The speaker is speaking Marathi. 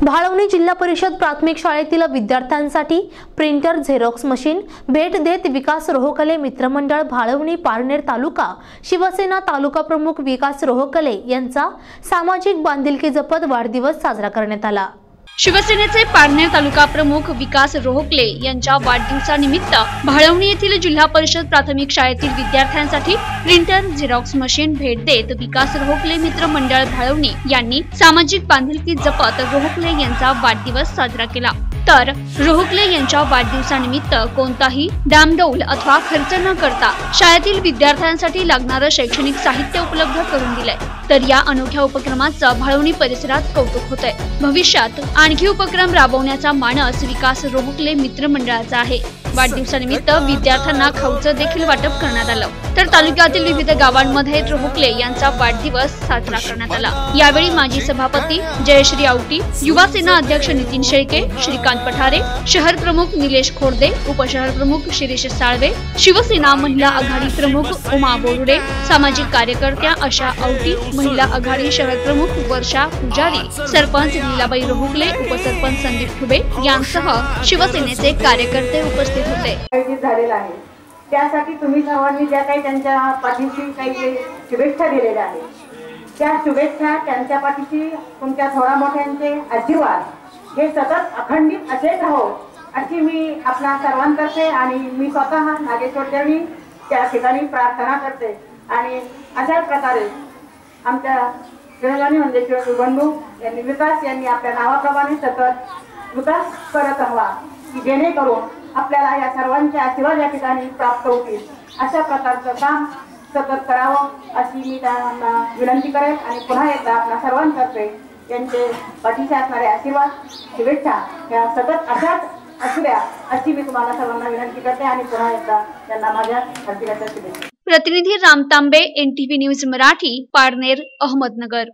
भाळवणी जिल्हा परिषद प्राथमिक शाळेतील विद्यार्थ्यांसाठी प्रिंटर झेरॉक्स मशीन भेट देत विकास रोहकले मित्रमंडळ भाळवणी पारनेर तालुका शिवसेना तालुका प्रमुख विकास रोहकले यांचा सामाजिक बांधिलकी जपत वाढदिवस साजरा करण्यात आला। शिवसेनेचे पारनेर तालुका प्रमुख विकास रोहकले यांच्या वाढदिवसानिमित्त भाळवणी येथील जिल्हा परिषद प्राथमिक शाळेतील विद्यार्थ्यांसाठी प्रिंटर झेरॉक्स मशीन भेट देत विकास रोहकले मित्र मंडळ भाळवणी यांनी सामाजिक बांधिलकी जपत रोहकले यांचा वाढदिवस साजरा केला। तर रोहकले यांच्या वाढदिवसानिमित्त कोणताही डामडौल अथवा खर्च न करता शाळेतील विद्यार्थ्यांसाठी लागणारे शैक्षणिक साहित्य उपलब्ध करून दिले। तर या अनोख्या उपक्रमाचं भाळवणी परिसरात कौतुक होतंय। भविष्यात आणखी उपक्रम राबवण्याचा मानस विकास रोहकले मित्रमंडळाचा आहे। वाढदिवसानिमित्त विद्यार्थ्यांना खाऊचं देखील वाटप करण्यात आलं। तर तालुक्यातील विविध गावांमध्ये रोहकले यांचा वाढदिवस साजरा करण्यात आला। यावेळी माजी सभापती जयश्री आवटी, युवा सेना अध्यक्ष नितीन शेळके, श्रीकांत पठारे, शहर प्रमुख निलेश खोर्दे, उपशहर प्रमुख शिरीष साळवे, शिवसेना महिला आघाडी प्रमुख उमा बोरुडे, सामाजिक कार्यकर्त्या आशा आवटी, महिला आघाडी शहर प्रमुख वर्षा पुजारी, सरपंच लीलाबाई रोहकले, उपसरपंच संदीप खुबे यांसह शिवसेनेचे कार्यकर्ते उपस्थित होते। त्यासाठी तुम्ही सर्वांनी ज्या काही त्यांच्या पाठीशी काही शुभेच्छा दिलेल्या आहेत, त्या शुभेच्छा त्यांच्या पाठीशी तुमच्या थोडा मोठ्यांचे आशीर्वाद हे सतत अखंडित असेच राहो अशी मी आपल्या सर्वांतर्फे आणि मी स्वतः नागेश्वर देवी त्या ठिकाणी प्रार्थना करते। आणि अशाच प्रकारे आमच्या शिवगाणी म्हणजे बंधू यांनी विकास यांनी आपल्या नावाप्रमाणे सतत विकास करत राहावा की जेणेकरून आपल्याला या सर्वांचे आशीर्वाद या ठिकाणी प्राप्त होतील। अशा प्रकारचं काम सतत करावं अशी मी त्यांना विनंती करेन। आणि पुन्हा एकदा आपल्या सर्वांतर्फे त्यांचे पाठीशी असणारे आशीर्वाद शुभेच्छा या सतत अशाच असू द्या अशी मी तुम्हाला सर्वांना विनंती करते। आणि पुन्हा एकदा त्यांना माझ्या हार्दिक शुभेच्छा। प्रतिनिधी राम तांबे, NTV न्यूज मराठी, पारनेर, अहमदनगर।